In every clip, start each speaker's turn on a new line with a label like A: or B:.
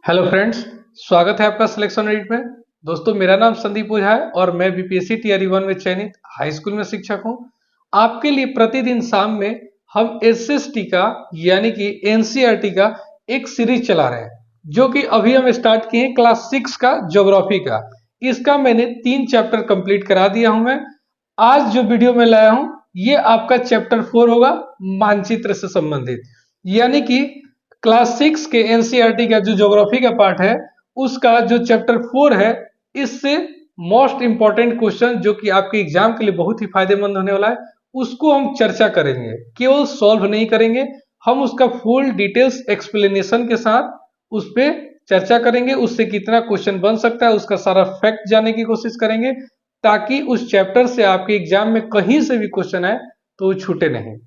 A: Hello friends, स्वागत है आपका सिलेक्शन एडिट में। दोस्तों, मेरा नाम संदीप ओझा है और मैं बीपीएससी टीआर 1 में चयनित हाई स्कूल में शिक्षक हूं। आपके लिए प्रतिदिन शाम में हम एसएसटी का यानी कि एनसीईआरटी का एक सीरीज चला रहे हैं, जो कि अभी हम स्टार्ट किए हैं क्लास 6 का ज्योग्राफी का। इसका मैंने 3 चैप्टर कंप्लीट करा दिया हूं। मैं आज जो वीडियो में लाया हूं ये आपका चैप्टर 4 होगा, मानचित्र से संबंधित। यानी कि क्लास 6 के एनसीईआरटी का जो ज्योग्राफी का पार्ट है उसका जो चैप्टर 4 है, इससे मोस्ट इंपॉर्टेंट क्वेश्चन जो कि आपके एग्जाम के लिए बहुत ही फायदेमंद होने वाला है उसको हम चर्चा करेंगे। केवल सॉल्व नहीं करेंगे, हम उसका फुल डिटेल्स एक्सप्लेनेशन के साथ उस पर चर्चा करेंगे। उससे कितना क्वेश्चन बन सकता है उसका सारा फैक्ट जानने की कोशिश करेंगे, ताकि उस चैप्टर से आपके एग्जाम में कहीं से भी क्वेश्चन आए तो वो छूटे नहीं।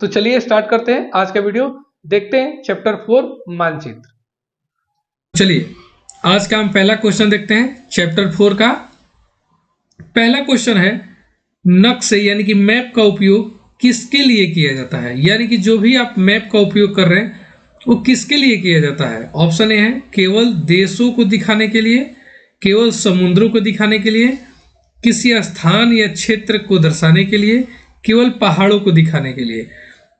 A: तो चलिए स्टार्ट करते हैं आज का वीडियो। देखते हैं चैप्टर 4 मानचित्र।
B: चलिए आज का हम पहला क्वेश्चन देखते हैं। चैप्टर 4 का पहला क्वेश्चन है, नक्शे यानी कि मैप का उपयोग किसके लिए किया जाता है। यानी कि जो भी आप मैप का उपयोग कर रहे हैं वो किसके लिए किया जाता है। ऑप्शन ए है केवल देशों को दिखाने के लिए, केवल समुद्रों को दिखाने के लिए, किसी स्थान या क्षेत्र को दर्शाने के लिए, केवल पहाड़ों को दिखाने के लिए।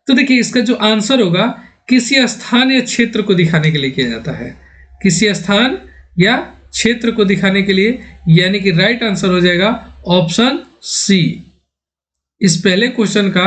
B: तो देखिए इसका जो आंसर होगा किसी स्थान या क्षेत्र को दिखाने के लिए किया जाता है, किसी स्थान या क्षेत्र को दिखाने के लिए। यानी कि राइट आंसर हो जाएगा ऑप्शन सी। इस पहले क्वेश्चन का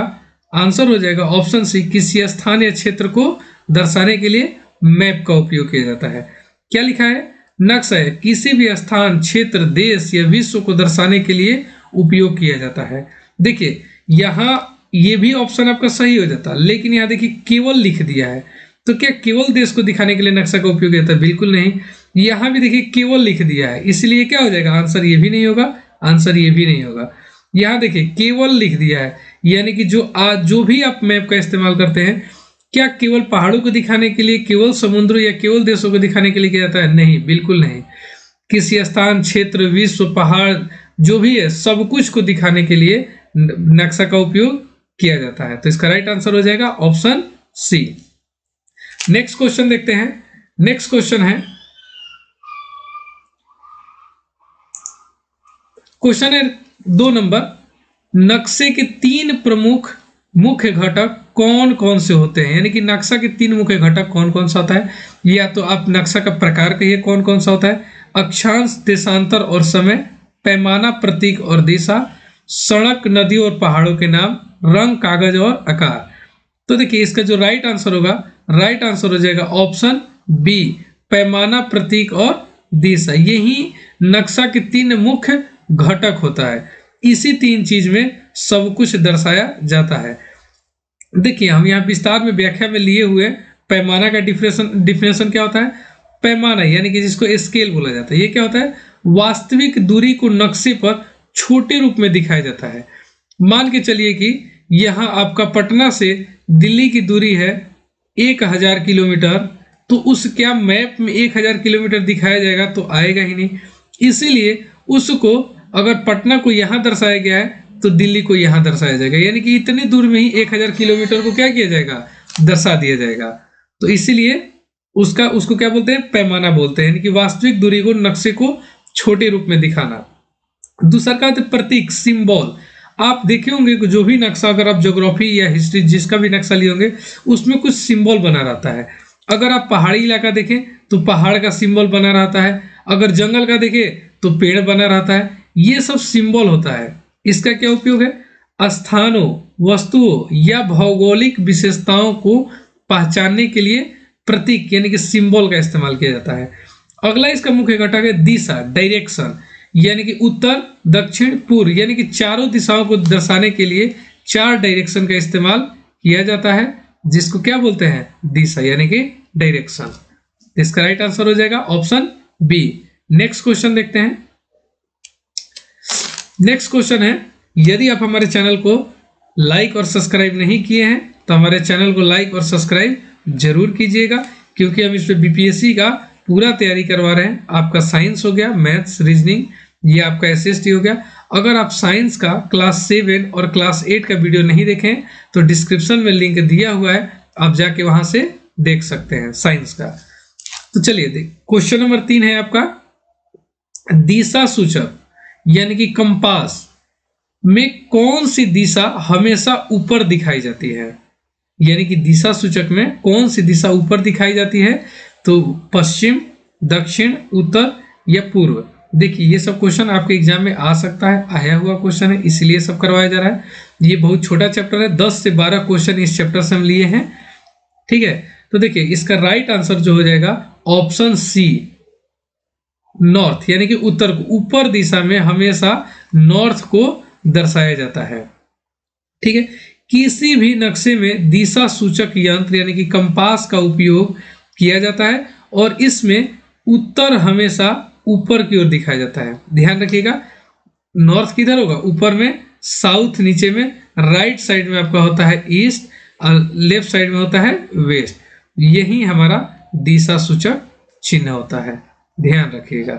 B: आंसर हो जाएगा ऑप्शन सी, किसी स्थान या क्षेत्र को दर्शाने के लिए मैप का उपयोग किया जाता है। क्या लिखा है, नक्शा है किसी भी स्थान, क्षेत्र, देश या विश्व को दर्शाने के लिए उपयोग किया जाता है। देखिए यहां ये भी ऑप्शन आपका सही हो जाता, लेकिन यहाँ देखिए केवल लिख दिया है। तो क्या केवल देश को दिखाने के लिए नक्शा का उपयोग किया जाता है? बिल्कुल नहीं। यहाँ भी देखिए केवल लिख दिया है, इसलिए क्या हो जाएगा, आंसर ये भी नहीं होगा, आंसर ये भी नहीं होगा। यहाँ देखिए केवल लिख दिया है, यानी कि जो भी आप मैप का इस्तेमाल करते हैं, क्या केवल पहाड़ों को दिखाने के लिए, केवल समुद्र या केवल देशों को दिखाने के लिए किया जाता है? नहीं, बिल्कुल नहीं। किसी स्थान, क्षेत्र, विश्व, पहाड़ जो भी है सब कुछ को दिखाने के लिए नक्शा का उपयोग किया जाता है। तो इसका राइट आंसर हो जाएगा ऑप्शन सी। नेक्स्ट क्वेश्चन देखते हैं। नेक्स्ट क्वेश्चन है, क्वेश्चन है 2 नंबर, नक्शे के 3 प्रमुख मुख्य घटक कौन कौन से होते हैं। यानी कि नक्शा के 3 मुख्य घटक कौन कौन सा होता है। या तो आप नक्शा का प्रकार कहिए कौन कौन सा होता है। अक्षांश, देशांतर और समय, पैमाना, प्रतीक और दिशा, सड़क, नदी और पहाड़ों के नाम, रंग, कागज और आकार। तो देखिए इसका जो राइट आंसर होगा, राइट आंसर हो जाएगा ऑप्शन बी, पैमाना, प्रतीक और दिशा। यही नक्शा के 3 मुख्य घटक होता है। इसी 3 चीज में सब कुछ दर्शाया जाता है। देखिए हम यहाँ विस्तार में व्याख्या में लिए हुए पैमाना का डिफिनेशन क्या होता है। पैमाना यानी कि जिसको स्केल बोला जाता है, ये क्या होता है, वास्तविक दूरी को नक्शे पर छोटे रूप में दिखाया जाता है। मान के चलिए कि यहाँ आपका पटना से दिल्ली की दूरी है 1000 किलोमीटर, तो उस क्या मैप में 1000 किलोमीटर दिखाया जाएगा? तो आएगा ही नहीं। इसीलिए उसको अगर पटना को यहाँ दर्शाया गया है तो दिल्ली को यहाँ दर्शाया जाएगा, यानी कि इतने दूर में ही 1000 किलोमीटर को क्या किया जाएगा, दर्शा दिया जाएगा। तो इसीलिए उसको क्या बोलते हैं, पैमाना बोलते हैं, यानी कि वास्तविक दूरी को नक्शे को छोटे रूप में दिखाना। दूसरा क्या होता है, प्रतीक, सिंबल। आप देखे होंगे कि जो भी नक्शा, अगर आप ज्योग्राफी या हिस्ट्री जिसका भी नक्शा लिए होंगे उसमें कुछ सिंबल बना रहता है। अगर आप पहाड़ी इलाका देखें तो पहाड़ का सिंबल बना रहता है, अगर जंगल का देखें तो पेड़ बना रहता है। ये सब सिंबल होता है। इसका क्या उपयोग है, स्थानों, वस्तुओं या भौगोलिक विशेषताओं को पहचानने के लिए प्रतीक यानी कि सिंबल का इस्तेमाल किया जाता है। अगला इसका मुख्य घटक है दिशा, डायरेक्शन, यानी कि उत्तर, दक्षिण, पूर्व, यानी कि चारों दिशाओं को दर्शाने के लिए 4 डायरेक्शन का इस्तेमाल किया जाता है, जिसको क्या बोलते हैं, दिशा यानी कि डायरेक्शन। इसका राइट आंसर हो जाएगा ऑप्शन बी। नेक्स्ट क्वेश्चन देखते हैं। नेक्स्ट क्वेश्चन है, यदि आप हमारे चैनल को लाइक और सब्सक्राइब नहीं किए हैं तो हमारे चैनल को लाइक और सब्सक्राइब जरूर कीजिएगा, क्योंकि हम इस पे बीपीएससी का पूरा तैयारी करवा रहे हैं। आपका साइंस हो गया, मैथ्स, रीजनिंग, ये आपका एसएसटी हो गया। अगर आप साइंस का क्लास 7 और क्लास 8 का वीडियो नहीं देखें तो डिस्क्रिप्शन में लिंक दिया हुआ है, आप जाके वहां से देख सकते हैं साइंस का। तो चलिए देख, क्वेश्चन नंबर 3 है आपका, दिशा सूचक यानी कि कंपास में कौन सी दिशा हमेशा ऊपर दिखाई जाती है? यानी कि दिशा सूचक में कौन सी दिशा ऊपर दिखाई जाती है? तो पश्चिम, दक्षिण, उत्तर या पूर्व। देखिए ये सब क्वेश्चन आपके एग्जाम में आ सकता है, आया हुआ क्वेश्चन है, इसलिए सब करवाया जा रहा है। ये बहुत छोटा चैप्टर है, 10 से 12 क्वेश्चन इस चैप्टर से हम लिए हैं, ठीक है। तो देखिए इसका राइट आंसर जो हो जाएगा ऑप्शन सी, नॉर्थ, यानी कि उत्तर को, ऊपर दिशा में हमेशा नॉर्थ को दर्शाया जाता है, ठीक है। किसी भी नक्शे में दिशा सूचक यंत्र यानी कि कंपास का उपयोग किया जाता है और इसमें उत्तर हमेशा ऊपर की ओर दिखाया जाता है। ध्यान रखिएगा, नॉर्थ किधर होगा? ऊपर में, साउथ नीचे में, राइट साइड में आपका होता है ईस्ट और लेफ्ट साइड में होता है वेस्ट। यही हमारा दिशा सूचक चिन्ह होता है, ध्यान रखिएगा।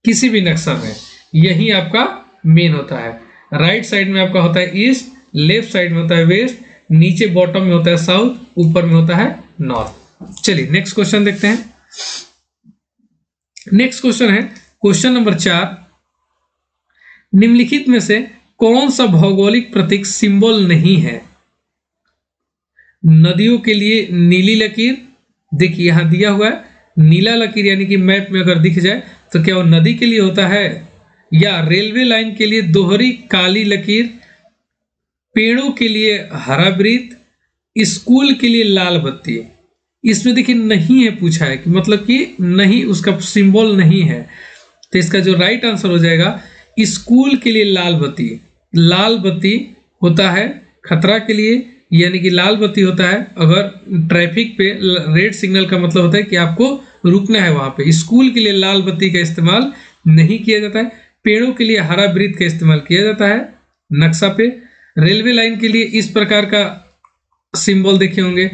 B: किसी भी नक्शा में यही आपका मेन होता है। राइट साइड में आपका होता है ईस्ट, लेफ्ट साइड में होता है वेस्ट, नीचे बॉटम में होता है साउथ, ऊपर में होता है नॉर्थ। चलिए नेक्स्ट क्वेश्चन देखते हैं। नेक्स्ट क्वेश्चन है क्वेश्चन नंबर 4, निम्नलिखित में से कौन सा भौगोलिक प्रतीक सिंबल नहीं है? नदियों के लिए नीली लकीर, देखिए यहां दिया हुआ है नीला लकीर, यानी कि मैप में अगर दिख जाए तो क्या वो नदी के लिए होता है? या रेलवे लाइन के लिए दोहरी काली लकीर, पेड़ों के लिए हरा वृत्त, स्कूल के लिए लाल बत्ती। इसमें देखिए नहीं है पूछा है कि मतलब कि नहीं, उसका सिंबल नहीं है। तो इसका जो राइट आंसर हो जाएगा स्कूल के लिए लाल बत्ती। लाल बत्ती होता है खतरा के लिए, यानी कि लाल बत्ती होता है अगर ट्रैफिक पे रेड सिग्नल का मतलब होता है कि आपको रुकना है वहां पे। स्कूल के लिए लाल बत्ती का इस्तेमाल नहीं किया जाता है। पेड़ों के लिए हरा वृत्त का इस्तेमाल किया जाता है नक्शा पे। रेलवे लाइन के लिए इस प्रकार का सिंबल देखे होंगे।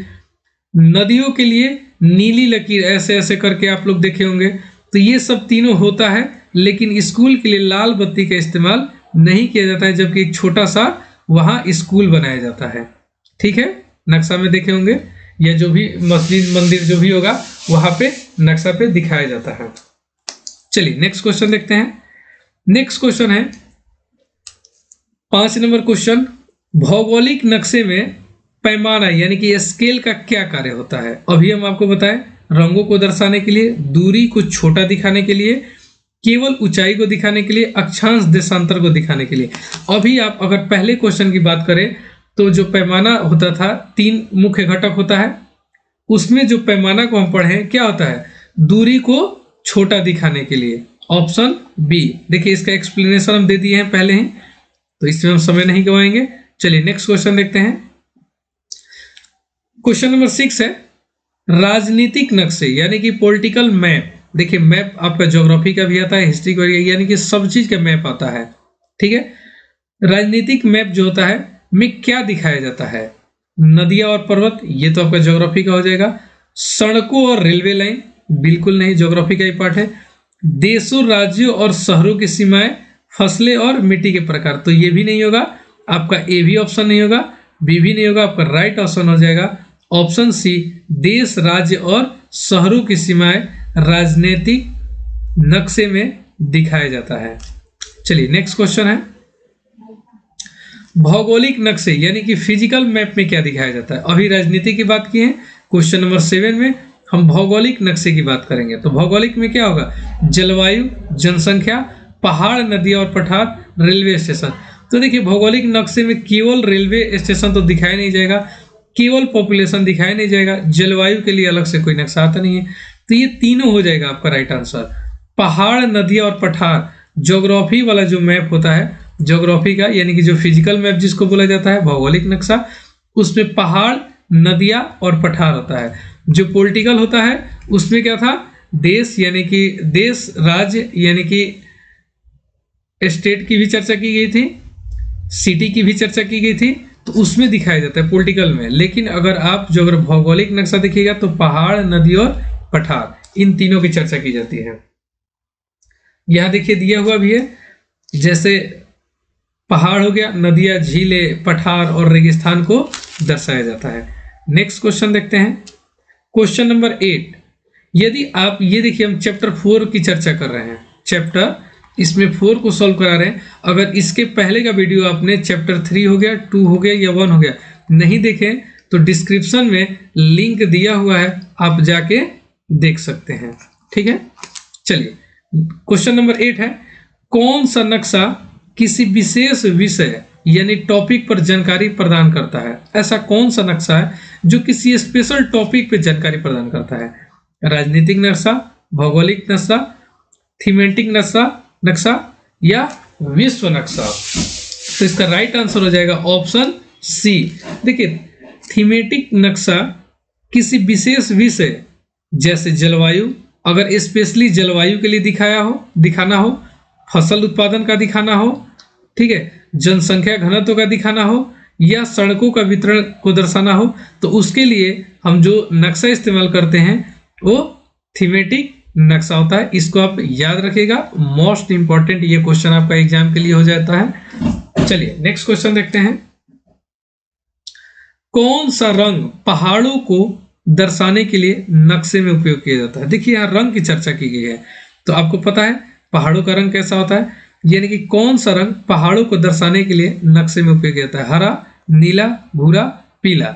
B: नदियों के लिए नीली लकीर ऐसे ऐसे करके आप लोग देखे होंगे। तो ये सब तीनों होता है, लेकिन स्कूल के लिए लाल बत्ती का इस्तेमाल नहीं किया जाता है, जबकि एक छोटा सा वहां स्कूल बनाया जाता है, ठीक है। नक्शा में देखे होंगे या जो भी मस्जिद मंदिर जो भी होगा वहां पे नक्शा पे दिखाया जाता है। चलिए नेक्स्ट क्वेश्चन देखते हैं। नेक्स्ट क्वेश्चन है 5 नंबर क्वेश्चन, भौगोलिक नक्शे में पैमाना यानी कि स्केल का क्या कार्य होता है? अभी हम आपको बताएं, रंगों को दर्शाने के लिए, दूरी को छोटा दिखाने के लिए, केवल ऊंचाई को दिखाने के लिए, अक्षांश देशांतर को दिखाने के लिए। अभी आप अगर पहले क्वेश्चन की बात करें तो जो पैमाना होता था 3 मुख्य घटक होता है, उसमें जो पैमाना को हम पढ़े क्या होता है? दूरी को छोटा दिखाने के लिए, ऑप्शन बी। देखिए इसका एक्सप्लेनेशन हम दे दिए हैं पहले ही, तो इसमें हम समय नहीं गवाएंगे। चलिए नेक्स्ट क्वेश्चन देखते हैं। क्वेश्चन नंबर 6 है, राजनीतिक नक्शे यानी कि पॉलिटिकल मैप। देखिए मैप आपका ज्योग्राफी का भी आता है, हिस्ट्री का, यानी कि सब चीज का मैप आता है, ठीक है। राजनीतिक मैप जो होता है में क्या दिखाया जाता है? नदियां और पर्वत, ये तो आपका ज्योग्राफी का हो जाएगा। सड़कों और रेलवे लाइन, बिल्कुल नहीं, ज्योग्राफी का ही पार्ट है। देशों, राज्यों और शहरों की सीमाएं, फसलें और मिट्टी के प्रकार, तो ये भी नहीं होगा आपका। ए भी ऑप्शन नहीं होगा, बी भी नहीं होगा, आपका राइट ऑप्शन हो जाएगा ऑप्शन सी, देश, राज्य और शहरों की सीमाएं राजनीतिक नक्शे में दिखाया जाता है। चलिए नेक्स्ट क्वेश्चन है, भौगोलिक नक्शे यानी कि फिजिकल मैप में क्या दिखाया जाता है? अभी राजनीति की बात की है, क्वेश्चन नंबर 7 में हम भौगोलिक नक्शे की बात करेंगे। तो भौगोलिक में क्या होगा? जलवायु, जनसंख्या, पहाड़, नदियां और पठार, रेलवे स्टेशन। तो देखिए भौगोलिक नक्शे में केवल रेलवे स्टेशन तो दिखाया नहीं जाएगा, केवल पॉपुलेशन दिखाया नहीं जाएगा, जलवायु के लिए अलग से कोई नक्शा आता नहीं है। तो ये तीनों हो जाएगा आपका राइट आंसर। पहाड़, नदियां और पठार ज्योग्राफी वाला जो मैप होता है, ज्योग्राफी का यानी कि जो फिजिकल मैप जिसको बोला जाता है भौगोलिक नक्शा, उसमें पहाड़, नदियां और पठार होता है। जो पॉलिटिकल होता है उसमें क्या था? देश यानी कि देश, राज्य यानी कि स्टेट की भी चर्चा की गई थी, सिटी की भी चर्चा की गई थी, तो उसमें दिखाया जाता है पॉलिटिकल में। लेकिन अगर आप जो अगर भौगोलिक नक्शा देखिएगा तो पहाड़, नदी और पठार, इन तीनों की चर्चा की जाती है। यहां देखिए दिया हुआ भी है, जैसे पहाड़ हो गया, नदियां, झीलें, पठार और रेगिस्तान को दर्शाया जाता है। नेक्स्ट क्वेश्चन देखते हैं, क्वेश्चन नंबर 8, यदि आप ये देखिए, हम चैप्टर 4 की चर्चा कर रहे हैं, चैप्टर इसमें 4 को सॉल्व करा रहे हैं। अगर इसके पहले का वीडियो आपने चैप्टर 3 हो गया, 2 हो गया या 1 हो गया नहीं देखें तो डिस्क्रिप्शन में लिंक दिया हुआ है, आप जाके देख सकते हैं। ठीक है, चलिए क्वेश्चन नंबर 8 है, कौन सा नक्शा किसी विशेष विषय यानी टॉपिक पर जानकारी प्रदान करता है? ऐसा कौन सा नक्शा है जो किसी स्पेशल टॉपिक पे जानकारी प्रदान करता है? राजनीतिक नक्शा, भौगोलिक नक्शा, थीमेटिक नक्शा या विश्व नक्शा? तो इसका राइट आंसर हो जाएगा ऑप्शन सी। देखिए, थीमेटिक नक्शा किसी विशेष विषय जैसे जलवायु, अगर स्पेशली जलवायु के लिए दिखाना हो, फसल उत्पादन का दिखाना हो, ठीक है, जनसंख्या घनत्व का दिखाना हो या सड़कों का वितरण को दर्शाना हो, तो उसके लिए हम जो नक्शा इस्तेमाल करते हैं वो थीमेटिक नक्शा होता है। इसको आप याद रखिएगा, मोस्ट इंपॉर्टेंट ये क्वेश्चन आपका एग्जाम के लिए हो जाता है। चलिए नेक्स्ट क्वेश्चन देखते हैं, कौन सा रंग पहाड़ों को दर्शाने के लिए नक्शे में उपयोग किया जाता है? देखिए यहाँ रंग की चर्चा की गई है, तो आपको पता है पहाड़ों का रंग कैसा होता है, यानी कि कौन सा रंग पहाड़ों को दर्शाने के लिए नक्शे में उपयोग किया जाता है? हरा, नीला, भूरा, पीला।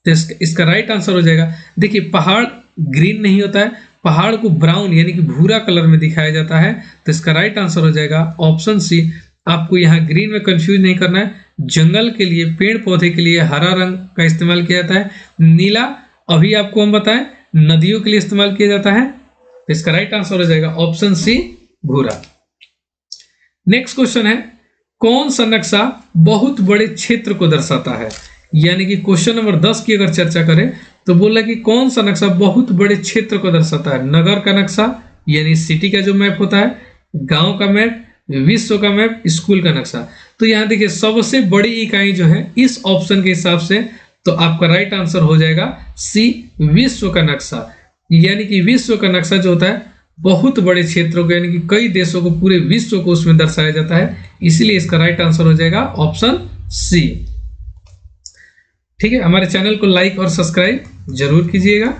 B: तो इसका राइट आंसर हो जाएगा, देखिए पहाड़ ग्रीन नहीं होता है, पहाड़ को ब्राउन यानी कि भूरा कलर में दिखाया जाता है। तो इसका राइट आंसर हो जाएगा ऑप्शन सी। आपको यहाँ ग्रीन में कंफ्यूज नहीं करना है, जंगल के लिए, पेड़ पौधे के लिए हरा रंग का इस्तेमाल किया जाता है। नीला अभी आपको हम बताएं नदियों के लिए इस्तेमाल किया जाता है। तो इसका राइट आंसर हो जाएगा ऑप्शन सी, भूरा। नेक्स्ट क्वेश्चन है, कौन सा नक्शा बहुत बड़े क्षेत्र को दर्शाता है? यानी कि क्वेश्चन नंबर 10 की अगर चर्चा करें तो बोला कि कौन सा नक्शा बहुत बड़े क्षेत्र को दर्शाता है? नगर का नक्शा यानी सिटी का जो मैप होता है, गांव का मैप, विश्व का मैप, स्कूल का नक्शा। तो यहाँ देखिए सबसे बड़ी इकाई जो है इस ऑप्शन के हिसाब से, तो आपका राइट आंसर हो जाएगा सी, विश्व का नक्शा। यानी कि विश्व का नक्शा जो होता है बहुत बड़े क्षेत्रों को यानी कि कई देशों को, पूरे विश्व को उसमें दर्शाया जाता है, इसीलिए इसका राइट आंसर हो जाएगा ऑप्शन सी। ठीक है, हमारे चैनल को लाइक और सब्सक्राइब जरूर कीजिएगा।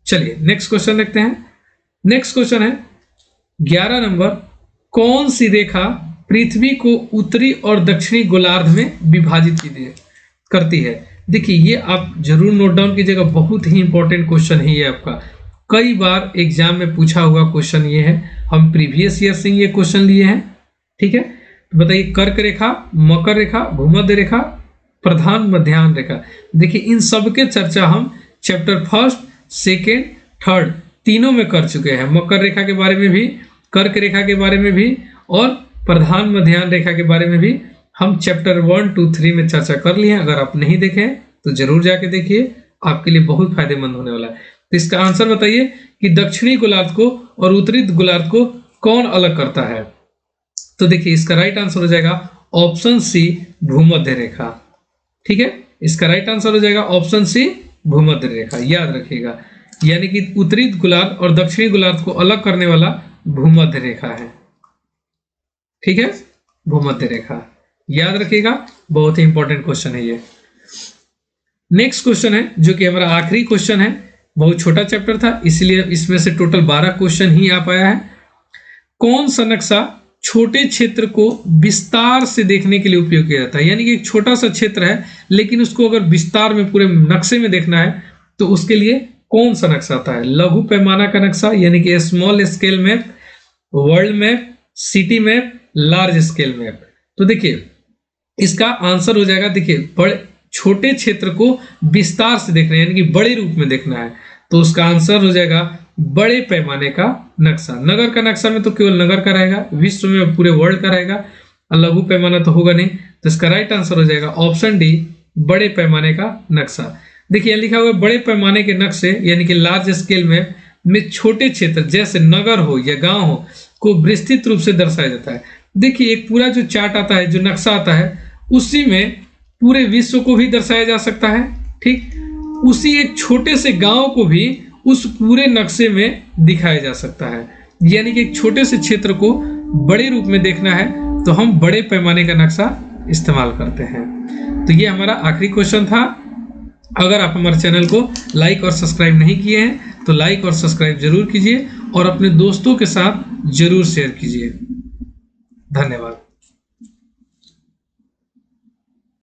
B: चलिए नेक्स्ट क्वेश्चन देखते हैं। नेक्स्ट क्वेश्चन है 11 नंबर, कौन सी रेखा पृथ्वी को उत्तरी और दक्षिणी गोलार्ध में विभाजित करती है? देखिए ये आप जरूर नोट डाउन कीजिएगा, बहुत ही इंपॉर्टेंट क्वेश्चन है ये आपका, कई बार एग्जाम में पूछा हुआ क्वेश्चन ये है, हम प्रीवियस ईयर से ये क्वेश्चन लिए हैं। ठीक है, तो बताइए कर्क रेखा, मकर रेखा, भूमध्य रेखा, प्रधान मध्याह्न रेखा। देखिए इन सब के चर्चा हम चैप्टर 1, 2, 3 तीनों में कर चुके हैं। मकर रेखा के बारे में भी, कर्क रेखा के बारे में भी और प्रधान मध्याह्न रेखा के बारे में भी हम चैप्टर 1, 2, 3 में चर्चा कर लिए हैं। अगर आप नहीं देखें तो जरूर जाके देखिए, आपके लिए बहुत फायदेमंद होने वाला है। तो इसका आंसर बताइए कि दक्षिणी गोलार्ध को और उत्तरी गोलार्ध को कौन अलग करता है? तो देखिए इसका राइट आंसर हो जाएगा ऑप्शन सी, भूमध्य रेखा। ठीक है, इसका राइट आंसर हो जाएगा ऑप्शन सी, भूमध्य रेखा। याद रखिएगा, यानी कि उत्तरी गोलार्ध और दक्षिणी गोलार्ध को अलग करने वाला भूमध्य रेखा है। ठीक है, भूमध्य रेखा याद रखिएगा, बहुत ही इंपॉर्टेंट क्वेश्चन है ये। नेक्स्ट क्वेश्चन है जो कि हमारा आखिरी क्वेश्चन है, बहुत छोटा चैप्टर था इसलिए इसमें से टोटल 12 क्वेश्चन ही आ पाया है। कौन सा नक्शा छोटे क्षेत्र को विस्तार से देखने के लिए उपयोग किया जाता है? यानी कि एक छोटा सा क्षेत्र है लेकिन उसको अगर विस्तार में पूरे नक्शे में देखना है तो उसके लिए कौन सा नक्शा आता है? लघु पैमाना का नक्शा यानी कि small scale map, world map, city map, large scale map. तो देखिए इसका आंसर हो जाएगा, देखिए बड़े छोटे क्षेत्र को विस्तार से देखना है यानी कि बड़े रूप में देखना है, तो उसका आंसर हो जाएगा बड़े पैमाने का नक्शा। नगर का नक्शा में तो केवल नगर का रहेगा, विश्व में पूरे वर्ल्ड का रहेगा, लघु पैमाना तो होगा नहीं। तो इसका राइट आंसर हो जाएगा ऑप्शन डी, बड़े पैमाने का नक्शा। देखिए यहाँ लिखा हुआ है बड़े पैमाने के नक्शे यानी कि लार्ज स्केल में छोटे क्षेत्र जैसे नगर हो या गांव हो को विस्तृत रूप से दर्शाया जाता है। देखिए एक पूरा जो चार्ट आता है, जो नक्शा आता है, उसी में पूरे विश्व को भी दर्शाया जा सकता है। ठीक, उसी एक छोटे से गांव को भी उस पूरे नक्शे में दिखाया जा सकता है। यानी कि एक छोटे से क्षेत्र को बड़े रूप में देखना है तो हम बड़े पैमाने का नक्शा इस्तेमाल करते हैं। तो ये हमारा आखिरी क्वेश्चन था। अगर आप हमारे चैनल को लाइक और सब्सक्राइब नहीं किए हैं तो लाइक और सब्सक्राइब जरूर कीजिए और अपने दोस्तों के साथ जरूर शेयर कीजिए। धन्यवाद।